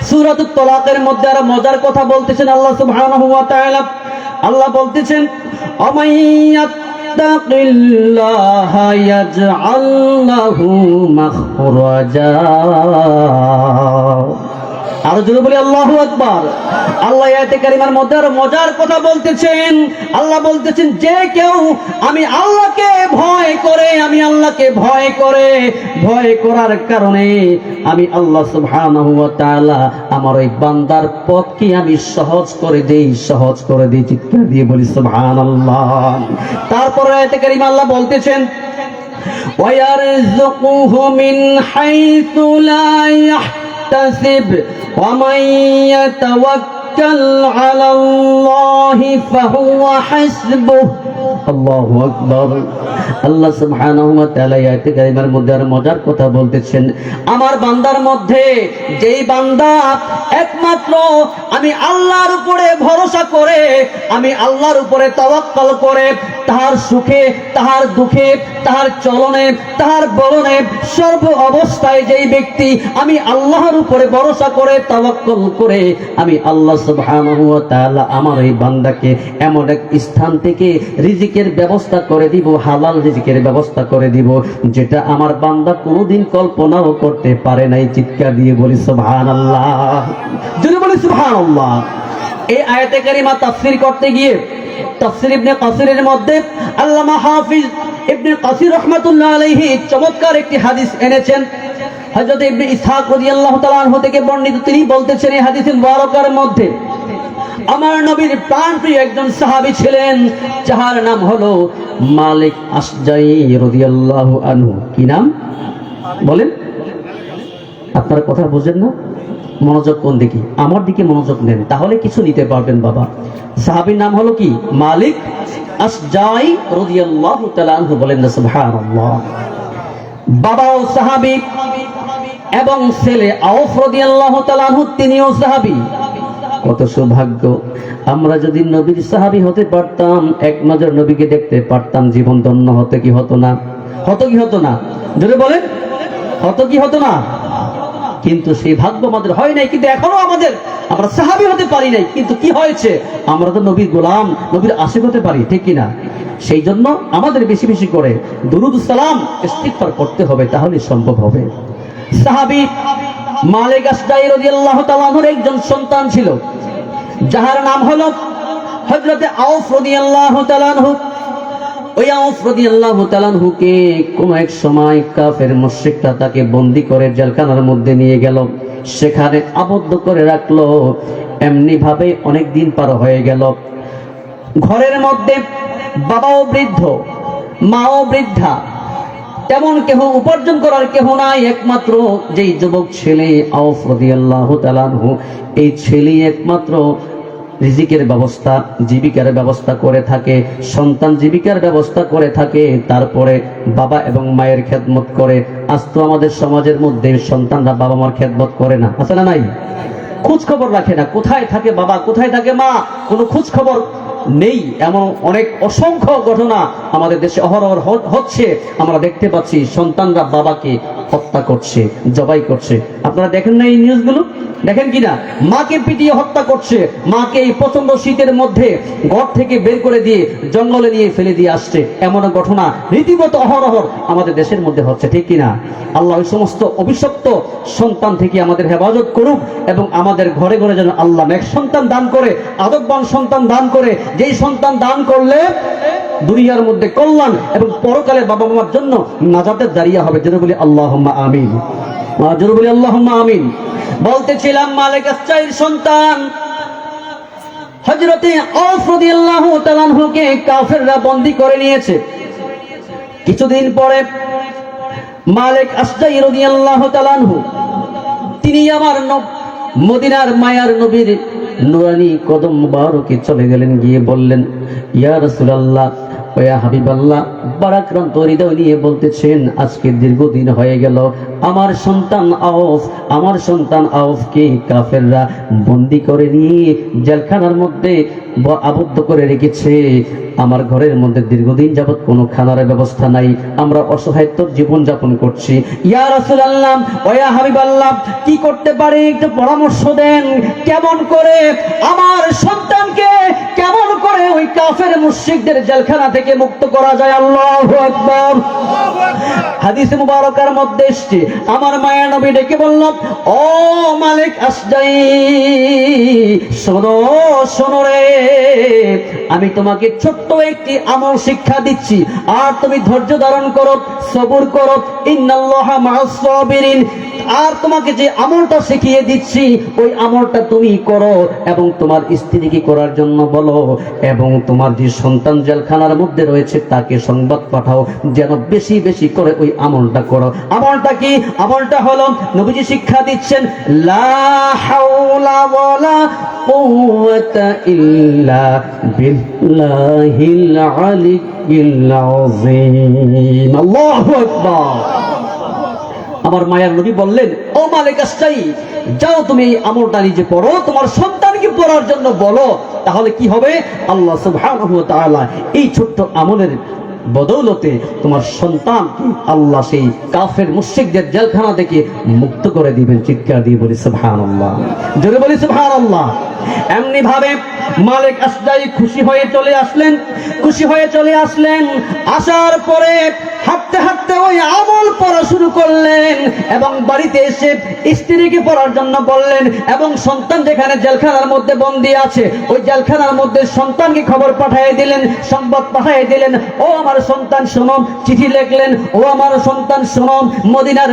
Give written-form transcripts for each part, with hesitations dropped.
সূরাতুত তালাকের মধ্যে আর মজার কথা বলতেছেন আল্লাহ সুবহানাহু ওয়া তাআলা। আল্লাহ বলতেছেন আল্লাহা ইয়াজআল লাহু মাখরাজা। আর জোরে বলি আল্লাহু আকবার। আল্লাহ আয়াতে কারিমার মধ্যে আর মজার কথা বলতেছেন। আল্লাহ বলতেছেন যে কেউ আমি আল্লাহকে ভয় করে, আমি আল্লাহকে ভয় করে, ভয় করার কারণে আমি আল্লাহ সুবহানাহু ওয়া তাআলা আমার ওই বান্দার পথকে আমি সহজ করে দেই, সহজ করে দেই। চিৎকার দিয়ে বলি সুবহানাল্লাহ। তারপর আয়াতে কারিমা আল্লাহ বলতেছেন ওয়ায়ারযুকুহু মিন হাইসু লা يحتسب ومن يتوكل على الله فهو حسبه। আল্লাহু আকবার। আল্লাহ সুবহানাহু ওয়া তাআলা আয়াতে কারিমার মধ্যে আর মজার কথা বলতেছেন, আমার বান্দার মধ্যে যেই বান্দা একমাত্র আমি আল্লাহর উপরে ভরসা করে, আমি আল্লাহর উপরে তাওয়াক্কুল করে, তাহার সুখে, তাহার দুঃখে, তাহার চলনে, তাহার বলনে, সর্ব অবস্থায় যেই ব্যক্তি আমি আল্লাহর উপরে ভরসা করে, তাওয়াক্কুল করে, আমি আল্লাহ সুবহানাহু ওয়া তাআলা আমার এই বান্দাকে এমন এক স্থান থেকে রিজিকের ব্যবস্থা করে দিব, হালাল রিজিকের ব্যবস্থা করে দিব, যেটা আমার বান্দা কোনোদিন কল্পনাও করতে পারে নাই। চিৎকার দিয়ে বলি সুবহানাল্লাহ। যদি বলি সুবহানাল্লাহ। এই আয়াতে কারিমা তাফসীর করতে গিয়ে তাফসীর ইবনে কাসিরের মধ্যে আল্লামা হাফিজ ইবনে কাসির রাহমাতুল্লাহ আলাইহি চমৎকার একটি হাদিস এনেছেন। হযরত ইবনে ইসহাক রাদিয়াল্লাহু তাআলা আনহু থেকে বর্ণিত, তিনি বলতেছেন এই হাদিসের মুবারকার মধ্যে আমার নবীর প্রাণপ্রিয় একজন সাহাবী ছিলেন, যার নাম হলো মালিক আশজাই রাদিয়াল্লাহু আনহু। কি নাম বলেন? আপনারা কথা বুঝেন না? মনোযোগ কোন দিকে? আমার দিকে মনোযোগ নেন, তাহলে কিছু নিতে পারবেন বাবা। সাহাবীর নাম হলো কি? মালিক আশজাই রাদিয়াল্লাহু তাআলা আনহু। বলেন না সুবহানাল্লাহ। বাবাও সাহাবী এবং ছেলে আওফ রাদিয়াল্লাহু তাআলা আনহু তিনিও সাহাবী। কত সৌভাগ্য! আমরা যদি নবীর সাহাবী হতে পারতাম, এক নজর নবীকে দেখতে পারতাম, জীবন ধন্য হতে কি হতো না? হতো কি হতো না? যদি বলেন হতো কি হতো না? কিন্তু সেই ভাগ্য আমাদের হয় নাই। কিন্তু এখনো আমরা সাহাবী হতে পারি নাই। কিন্তু কি হয়েছে? আমরা তো নবীর গোলাম, নবীর আশিক হতে পারি, ঠিক কিনা? সেই জন্য আমাদের বেশি বেশি করে দুরূদ সালাম ইস্তিগফার করতে হবে, তাহলে সম্ভব হবে। সাহাবী মালিক আশজাই রাদিয়াল্লাহু তাআলা আনহুর একজন সন্তান ছিল, যার নাম হলো হযরত আওফ রাদিয়াল্লাহু তাআলা আনহু। ওই আওফ রাদিয়াল্লাহু তাআলা আনহুকে কোন এক সময় কাফের মুশরিকরা তাকে বন্দী করে জেলখানার মধ্যে নিয়ে গেল, সেখানে আবদ্ধ করে রাখলো। এমনি ভাবে অনেক দিন পার হয়ে গেল। ঘরের মধ্যে বাবাও বৃদ্ধ, মাও বৃদ্ধা, তেমন কেহ উপার্জন করার কেহ নাই। একমাত্র যেই যুবক ছেলে আওফ রাদিয়াল্লাহু তাআলা আনহু, এই ছেলে একমাত্র রিজিকের ব্যবস্থা, জীবিকার ব্যবস্থা করে থাকে, সন্তান জীবিকার ব্যবস্থা করে থাকে, তারপরে বাবা এবং মায়ের খেদমত করে। আজ তো আমাদের সমাজের মধ্যে সন্তানরা বাবা মার খেদমত করে না, আছে না নাই? খোঁজ খবর রাখে না, কোথায় থাকে বাবা, কোথায় থাকে মা, কোনো খোঁজ খবর নেই। এমন অনেক অসংখ্য ঘটনা আমাদের দেশে অহরহ হচ্ছে। আমরা দেখতে পাচ্ছি সন্তানরা বাবাকে হত্যা করছে, জবাই করছে। আপনারা দেখেন না এই নিউজগুলো? দেখেন কিনা? মাকে পিটিয়ে হত্যা করছে, মাকে এই প্রচন্ড শীতের মধ্যে ঘর থেকে বের করে দিয়ে জঙ্গলে নিয়ে ফেলে দিয়ে আসছে। এমন ঘটনা রীতিমতো অহরহ আমাদের দেশের মধ্যে হচ্ছে, ঠিক কিনা? আল্লাহ ওই সমস্ত অভিশপ্ত সন্তান থেকে আমাদের হেফাজত করুক, এবং আমাদের ঘরে ঘরে যেন আল্লাহ নেক সন্তান দান করে, আদববান সন্তান দান করে, যেই সন্তান দান করলে দুনিয়ার মধ্যে কল্যাণ এবং পরকালে বাবা মার জন্য নাজাতের দাঁড়িয়ে হবে। যেন বলি আল্লাহুম্মা আমিন, যেন বলি আল্লাহুম্মা আমিন। বলতেছিলাম মালিক আশজাইর সন্তান হযরতে আওফ রাদিয়াল্লাহু তাআলা আনহুকে কাফেররা বন্দী করে নিয়েছে। কিছুদিন পরে মালিক আশজাই রাদিয়াল্লাহু তাআলা আনহু তিনি আমার মদিনার মায়ার নবীর নুরানি কদম মুবারকে চলে গেলেন, গিয়ে বললেন, ইয়া রাসূলুল্লাহ, ইয়া হাবিবাল্লাহ, বারাক্রান্ত হৃদয় নিয়ে বলতেছেন, আজকে দীর্ঘদিন হয়ে গেল আমার সন্তান আউফকে কাফেররা বন্দী করে নিয়ে জেলখানার মধ্যে আবদ্ধ করে রেখেছে। আমার ঘরের মধ্যে দীর্ঘদিন যাবত কোনো খানার ব্যবস্থা নাই, আমরা অসহায়ত্বর জীবন যাপন করছি। ইয়া রাসূলুল্লাহ, ও ইয়া হাবিবাল্লাহ, কি করতে পারি একটু পরামর্শ দেন। কেমন করে আমার সন্তানকে কেমন করে ওই কাফের মুশরিকদের জেলখানা থেকে মুক্ত করা যায়? আল্লাহু আকবার। হাদিসে মুবারকার মধ্যে এসেছে, আমার মায়ের নবী ডেকে বলল, ও মালিক আসজাই, শোনো রে, আমি তোমাকে ছোট্ট একটি আমল শিক্ষা দিচ্ছি, আর তুমি ধৈর্য ধারণ করো, সবুর করো। ইন্নাল্লাহা মা'আস সাবিরিন। আর তোমাকে যে আমলটা শিখিয়ে দিচ্ছি ওই আমলটা তুমি করো এবং তোমার স্ত্রীকে করার জন্য বলো, এবং তোমার যে সন্তান জেলখানার মধ্যে রয়েছে তাকে সংবাদ পাঠাও যেন বেশি বেশি করে ওই আমলটা করো। আমলটা কি? আমলটা হলো নবীজি শিক্ষা দিচ্ছেন, লা হাওলা ওয়ালা কুওয়াতা ইল্লা বিল্লাহিল আলিয়্যিল আযীম। আল্লাহু আকবার। আমার মায়ের নবী বললেন, ও মালিক আসজাই, যাও তুমি এই আমলটা নিজে পড়ো, তোমার সন্তানকে পড়ার জন্য বলো, তাহলে কি হবে? আল্লাহ সুবহানাহু ওয়া তাআলা এই ছোট্ট আমলের বদৌলতে তোমার সন্তানকে আল্লাহ সেই কাফের মুশরিকদের জেলখানা থেকে মুক্ত করে দিবেন। চিৎকার দিয়ে বলি সুবহানাল্লাহ, জোরে বলি সুবহানাল্লাহ। এমনি ভাবে মালিক আসজাই খুশি হয়ে চলে আসলেন। আসার পরে হাঁটতে হাঁটতে ওই আমল পড়া শুরু করলেন এবং বাড়িতে এসে স্ত্রীকে পড়ার জন্য বললেন, এবং সন্তান যেখানে জেলখানার মধ্যে বন্দী আছে ওই জেলখানার মধ্যে সন্তানকে খবর পাঠিয়ে দিলেন, সংবাদ পাঠিয়ে দিলেন, ও আমার সন্তান শোনো। চিঠি লিখলেন, ও আমার সন্তান শোনো, মদিনার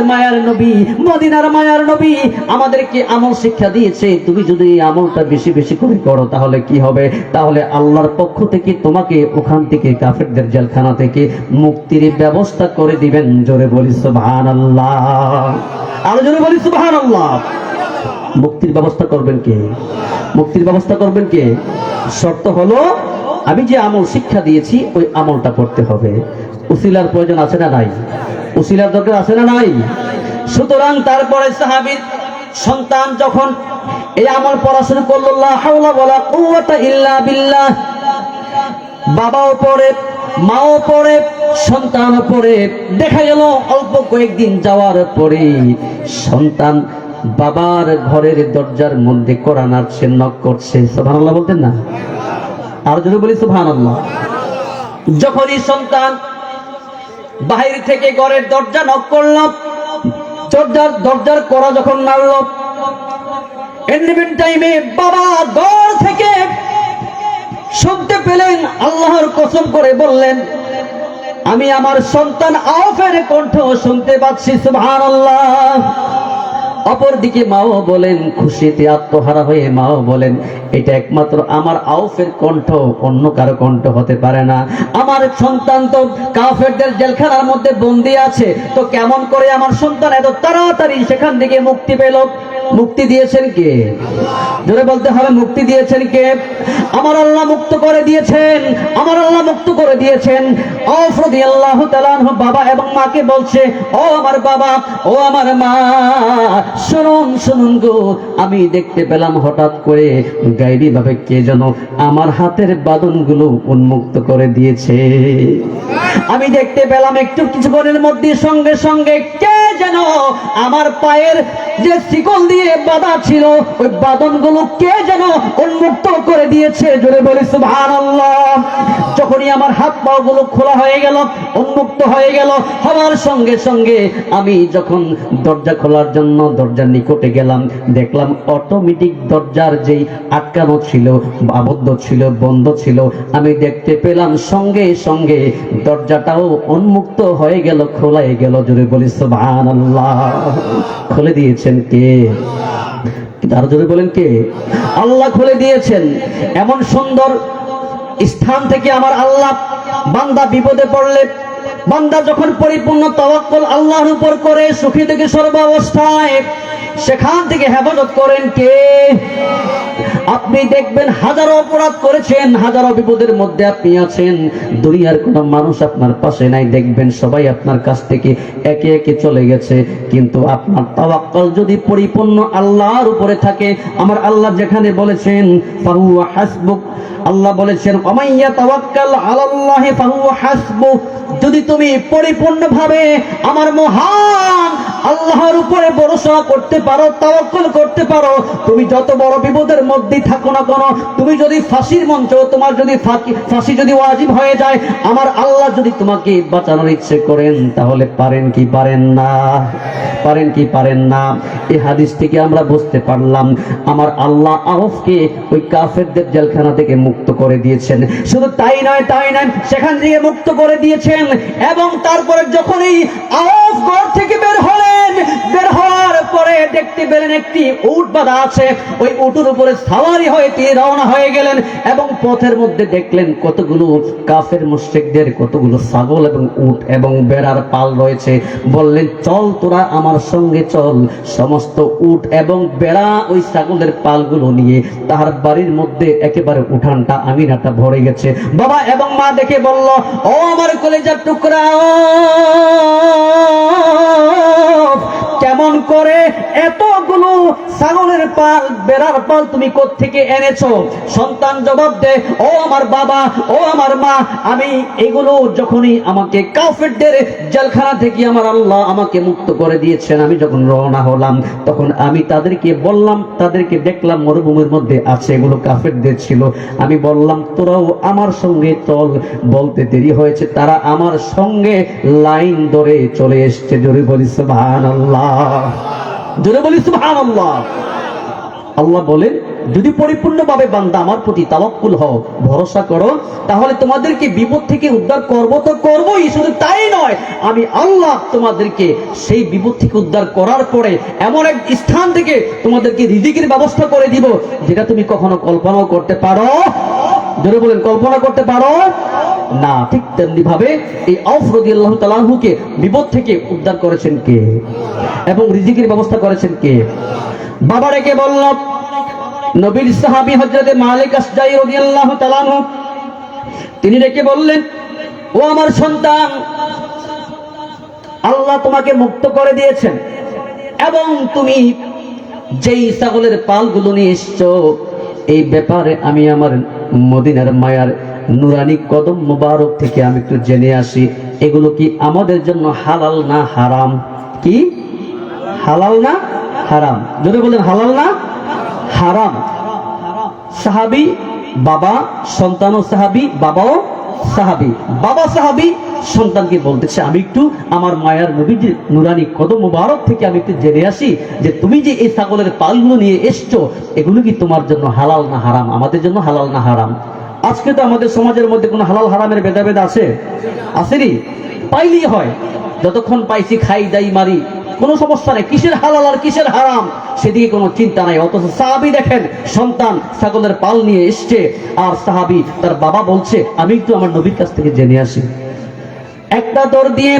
মায়ার নবী আমাদেরকে আমল শিক্ষা দিয়েছে, তুমি যদি এই আমলটা বেশি বেশি করে করো তাহলে কি হবে? তাহলে আল্লাহর পক্ষ থেকে তোমাকে ওখান থেকে কাফেরদের জেলখানা থেকে মুক্তির ব্যবস্থা করে দিবেন। জোরে বলি সুবহানাল্লাহ, আরো জোরে বলি সুবহানাল্লাহ। মুক্তির ব্যবস্থা করবেন কে? শর্ত হলো আমি যে আমল শিক্ষা দিয়েছি ওই আমলটা করতে হবে। উসিলার প্রয়োজন আছে না নাই? উসিলার দরকার আছে না নাই? সুতরাং তারপরে সাহাবীর সন্তান যখন এই আমল পড়া শুরু করলো, লা হাওলা ওয়ালা কুওয়াতা ইল্লা বিল্লাহ, বাবাও পড়ে, মাও পড়ে, সন্তানও পড়ে। দেখা গেল অল্প কয়েকদিন যাওয়ার পরে সন্তান বাবার ঘরের দরজার মধ্যে কোরআন আসছে, নক করছে। সুবহানাল্লাহ বলতেন না? আর যদি বলি সুবহানাল্লাহ। যখনই সন্তান বাহির থেকে ঘরের দরজা নক করল, দরজার কড়া যখন নাড়ল, এন্ডিমেন্ট টাইমে বাবা ঘর থেকে শুনতে পেলেন, আল্লাহর কসম করে বললেন, আমি আমার সন্তান আউফের কণ্ঠ শুনতে পাচ্ছি। সুবহানাল্লাহ। অপরদিকে মাও বলেন, খুশিতে আত্মহারা হয়ে মাও বলেন, এটা একমাত্র আমার আউফের কণ্ঠ, অন্য কারো কণ্ঠ হতে পারে না। আমার সন্তান তো কাফেরদের জেলখানার মধ্যে বন্দী আছে, তো কেমন করে আমার সন্তান এত তাড়াতাড়ি সেখান থেকে মুক্তি পেল? মুক্তি দিয়েছেন কে? জোরে বলতে হবে, মুক্তি দিয়েছেন কে? আমার আল্লাহ মুক্ত করে দিয়েছেন। আউফ রাদিয়াল্লাহু তাআলা আনহু বাবা এবং মাকে বলছে, ও আমার বাবা, ও আমার মা, শুনুন গো, আমি দেখতে পেলাম হঠাৎ করে গায়েবী ভাবে কে যেন আমার হাতের বাঁধনগুলো উন্মুক্ত করে দিয়েছে। আমি দেখতে পেলাম একটু কিছুক্ষণের মধ্যে সঙ্গে সঙ্গে কে যেন আমার পায়ের যে শিকল দিয়ে বাঁধা ছিল ওই বাঁধনগুলো কে যেন উন্মুক্ত করে দিয়েছে। জোরে বলি সুবহানাল্লাহ। যখনই আমার হাত পা গুলো খোলা হয়ে গেল, উন্মুক্ত হয়ে গেল, হওয়ার সঙ্গে সঙ্গে আমি যখন দরজা খোলার জন্য দরজার নিকটে গেলাম, দেখলাম অটোমেটিক দরজার যেই আটকানো ছিল, আবদ্ধ ছিল, বন্ধ ছিল, আমি দেখতে পেলাম সঙ্গে সঙ্গে দরজাটাও উন্মুক্ত হয়ে গেল, খোলাই গেল। জোরে বলি সুবহানাল্লাহ। খুলে দিয়েছেন কে? আরো জোরে বলেন কে? আল্লাহ খুলে দিয়েছেন। এমন সুন্দর স্থান থেকে আমার আল্লাহ, বান্দা বিপদে পড়লে, বান্দা যখন পরিপূর্ণ তাওয়াক্কুল আল্লাহর উপর করে, সুখী থেকে সর্বাবস্থায় সেখান থেকে হেফাজত করেন কে? আপনি দেখবেন হাজারো অপরাধ করেছেন, হাজারো বিপদের মধ্যে আপনি আছেন, দুনিয়ার কোনো মানুষ আপনার পাশে নাই, দেখবেন সবাই আপনার কাছ থেকে একে একে চলে গেছে, কিন্তু আপনার তাওয়াক্কুল যদি পরিপূর্ণ আল্লাহর উপরে থাকে, আমার আল্লাহ যেখানে বলেছেন ফাহুয়া হাসবুক, আল্লাহ বলেছেন ওমাইয়া তাওয়াক্কাল আলাল্লাহি ফাহুয়া হাসবুক, যদি তুমি পরিপূর্ণভাবে আমার মহান আল্লাহর উপরে ভরসা করতে পারো, তাওয়াক্কুল করতে পারো, তুমি যত বড় বিপদের মধ্যেই থাকো না কেন, তুমি যদি ফাঁসির মঞ্চ, তোমার যদি ফাঁসি যদি ওয়াজিব হয়ে যায়, আমার আল্লাহ যদি তোমাকে বাঁচানোর ইচ্ছে করেন, তাহলে পারেন কি পারেন না? পারেন কি পারেন না? এই হাদিস থেকে আমরা বুঝতে পারলাম আমার আল্লাহ আউফকে ওই কাফেরদের জেলখানা থেকে মুক্ত করে দিয়েছেন। শুধু তাই নয়, সেখান থেকে মুক্ত করে দিয়েছেন, এবং তারপরে যখনই আউফ ঘর থেকে বের হলেন, বের হওয়ার পরে দেখতে পেলেন একটি উট বাঁধা আছে, ওই উটের উপরে সাওয়ারি হয়ে তিনি রওনা হয়ে গেলেন, এবং পথের মধ্যে দেখলেন কতগুলো কাফের মুশরিকদের কতগুলো ছাগল এবং উট এবং বেড়ার পাল রয়েছে। বললেন চল তোরা আমার সঙ্গে চল। সমস্ত উট এবং বেড়া ওই ছাগলের পালগুলো নিয়ে তাহার বাড়ির মধ্যে একেবারে উঠানটা আঙিনাটা ভরে গেছে। বাবা এবং মা দেখে বলল, ও আমার কলেজার টুকরা, কেমন করে এতগুলো ছাগলের পাল বেড়ার পাল তুমি কোত্থেকে এনেছো? সন্তান জবাব দেয়, ও আমার বাবা, ও আমার মা, আমি এগুলো যখনই আমাকে কাফেরদের জেলখানা থেকে আমার আল্লাহ আমাকে মুক্ত করে দিয়েছেন, আমি যখন রওনা হলাম তখন আমি তাদেরকে বললাম, তাদেরকে দেখলাম মরুভূমির মধ্যে আছে, এগুলো কাফেরদের ছিল, আমি বললাম তোরাও আমার সঙ্গে চল। বলতে দেরি হয়েছে, তারা আমার সঙ্গে লাইন ধরে চলে এসছে। জোরে বলি সুবহানাল্লাহ, জোরে বলি সুবহানাল্লাহ। আল্লাহ বলেন যদি পরিপূর্ণভাবে বান্দা আমার প্রতি তাওয়াক্কুল হও, ভরসা করো, তাহলে তোমাদেরকে বিপদ থেকে উদ্ধার করব তো করবই। শুধু তাই নয়, আমি আল্লাহ তোমাদেরকে সেই বিপদ থেকে উদ্ধার করার পরে এমন এক স্থান থেকে তোমাদেরকে রিজিকের ব্যবস্থা করে দিব যেটা তুমি কখনো কল্পনাও করতে পারো। জোরে বলেন, কল্পনা করতে পারো না। ঠিক তেমনি ভাবে এই আউফ রাদিয়াল্লাহু তাআলা আনহুকে বিপদ থেকে উদ্ধার করেছেন কে এবং রিজিকের ব্যবস্থা করেছেন কে? বাবা রেখে বলল, নবীর সাহাবী হযরতে মালিক আসজাই রাদিয়াল্লাহু তাআলা আনহু, তিনি রেখে বললেন, ও আমার সন্তান, আল্লাহ তোমাকে মুক্ত করে দিয়েছেন, এবং তুমি যেই ছাগলের পালগুলো নিয়ে এসছো, এই ব্যাপারে আমি আমার মদিনার মায়ার নুরানি কদম মুবারক থেকে আমি একটু জেনে আসি, এগুলো কি আমাদের জন্য হালাল না হারাম? কি হালাল না হারাম? যদি বলেন হালাল না হারাম। সাহাবী বাবা, সন্তানও সাহাবী, বাবাও সাহাবী। বাবা সাহাবী সন্তানকে বলতেছে, আমি একটু আমার মায়ার নবীজির নুরানি কদম মুবারক থেকে আমি একটু জেনে আসি যে তুমি যে এই ছাগলের পালগুলো নিয়ে এসছো, এগুলো কি তোমার জন্য হালাল না হারাম? আমাদের জন্য হালাল না হারাম? আজকে তো আমাদের সমাজের মধ্যে কোনো হালাল হারামের ভেদাভেদ আছে? আসেনি? পাইলেই হয়, যতক্ষণ পাইছি খাই দাই মারি, কোনো সমস্যা নেই, কিসের হালাল আর কিসের হারাম সেদিকে কোনো চিন্তা নাই। অথচ সাহাবী দেখেন, সন্তান ছাগলের পাল নিয়ে এসছে, আর সাহাবী তার বাবা বলছে আমি একটু আমার নবীর কাছ থেকে জেনে আসি। একটা দৌড় দিয়ে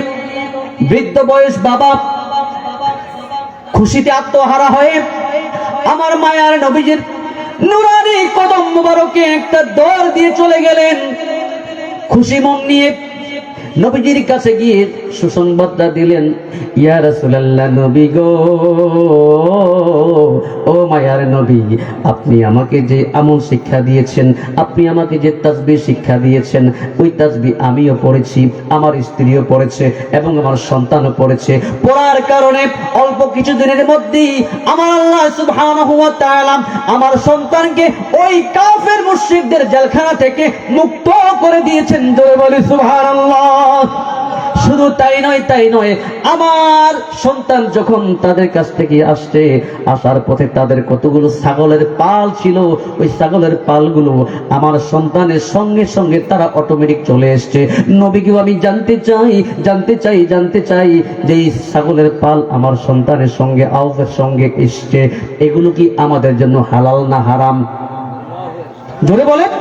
বৃদ্ধ বয়স বাবা খুশিতে আত্মহারা হয়ে আমার মায়ার নবীজির নুরানি কদম মুবারকে একটা দৌড় দিয়ে চলে গেলেন। খুশি মন নিয়ে নবীজির কাছে গিয়ে সুসংবাদটা দিলেন, ইয়া রাসূলুল্লাহ, নবী গো, ও মায়ার নবী, আপনি আমাকে যে আমল শিক্ষা দিয়েছেন, আপনি আমাকে যে তাসবিহ শিক্ষা দিয়েছেন, ওই তাসবিহ আমিও পড়েছি, আমার স্ত্রীও পড়েছে এবং আমার সন্তানও পড়েছে। পড়ার কারণে অল্প কিছু দিনের মধ্যেই আমার আল্লাহ সুবহানাহু ওয়া তাআলা আমার সন্তানকে ওই কাফের মুশরিকদের জেলখানা থেকে মুক্ত করে দিয়েছেন। জোরে বলি সুবহানাল্লাহ। শুধু তাই নয়, আমার সন্তান যখন তাদের কাছ থেকে আসছে, আসার পথে তাদের কতগুলো ছাগলের পাল ছিল, ওই ছাগলের পালগুলো আমার সন্তানের সঙ্গে সঙ্গে তারা অটোমেটিক চলে এসছে। নবীকেও আমি জানতে চাই যে এই ছাগলের পাল আমার সন্তানের সঙ্গে, আউফের সঙ্গে এসছে, এগুলো কি আমাদের জন্য হালাল না হারাম? জোরে বলেন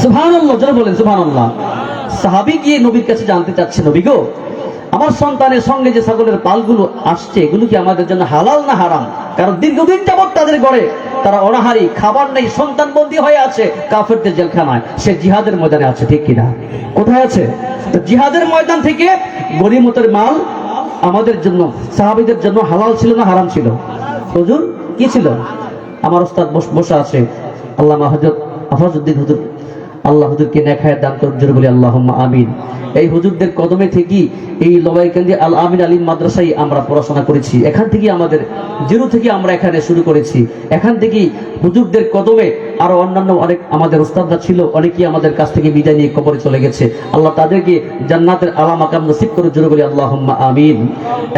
সুবহানাল্লাহ, জোরে বলেন সুবহানাল্লাহ। সাহাবী গিয়ে নবীর কাছে জানতে চাচ্ছে, নবী গো, আমার সন্তানের সঙ্গে যে ছাগলের পালগুলো আসছে, এগুলো কি আমাদের জন্য হালাল না হারাম? কারণ দীর্ঘদিন যাবৎ তাদের ঘরে তারা অনাহারি, খাবার নেই, সন্তান বন্দী হয়ে আছে কাফেরদের জেলখানায়। সে জিহাদের ময়দানে আছে, ঠিক কিনা? কোথায় আছে? তো জিহাদের ময়দান থেকে গনিমতের মাল আমাদের জন্য, সাহাবীদের জন্য হালাল ছিল না হারাম ছিল? হুজুর কি ছিল? আমার ওস্তাদ বসে আছে, আল্লামা হযরত আফাজউদ্দিন হুজুর, আল্লাহ হুজুরকে নেক হায়াত দান করুন, জোরে বলি আল্লাহুম্মা আমিন। এই হুজুরদের কদমে থেকে এই লবাইকান্দি আল আমিন আলিম মাদ্রাসায় আমরা পড়াশোনা করেছি। এখান থেকে আমাদের জিরো থেকে আমরা এখানে শুরু করেছি। এখান থেকে হুজুরদের কদমে আরো অন্যান্য অনেক আমাদের উস্তাদরা ছিল, অনেকেই আমাদের কাছ থেকে বিদায় নিয়ে কবরে চলে গেছে। আল্লাহ তাদেরকে জান্নাতের আলা মাকাম নসিব করে, জোরে বলি আল্লাহুম্মা আমিন।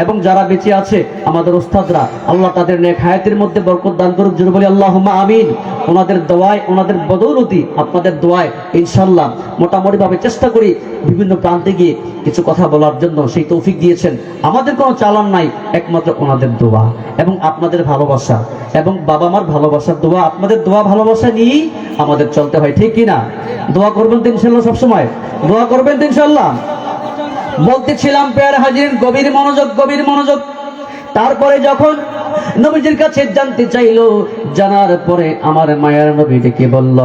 এবং যারা বেঁচে আছে আমাদের উস্তাদরা, আল্লাহ তাদের নেক হায়াতের মধ্যে বরকত দান করুক, জোরে বলি আল্লাহুম্মা আমিন। ওনাদের দোয়ায়, ওনাদের বদৌলতি, আপনাদের দোয়ায় ইনশাআল্লাহ মোটামুটি ভাবে চেষ্টা করি বিভিন্ন প্রান্তে গিয়ে কিছু কথা বলার জন্য, সেই তৌফিক দিয়েছেন। আমাদের কোনো চালান নাই, একমাত্র ওনাদের দোয়া এবং আপনাদের ভালোবাসা এবং বাবা মার ভালোবাসার দোয়া, আপনাদের দোয়া ভালোবাসা নিয়েই আমাদের চলতে হয়, ঠিক কিনা? দোয়া করবেন তো ইনশাআল্লাহ, সবসময় দোয়া করবেন তো ইনশাআল্লাহ। বলতেছিলাম পেয়ার হাজির, গভীর মনোযোগ, গভীর মনোযোগ। তারপরে যখন নবীজির কাছে জানতে চাইলো, জানার পরে আমার মায়ের নবী ডেকে বলল,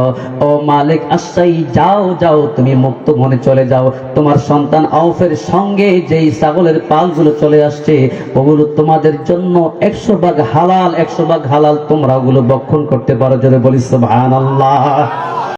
ও মালিক আশাই, যাও যাও, তুমি মুক্ত মনে চলে যাও। তোমার সন্তান আউফের সঙ্গে যেই ছাগলের পালগুলো চলে আসছে, ওগুলো তোমাদের জন্য 100 ভাগ হালাল, 100 ভাগ হালাল। তোমরা ওগুলো ভক্ষণ করতে পারো, জোরে বলি সুবহানাল্লাহ।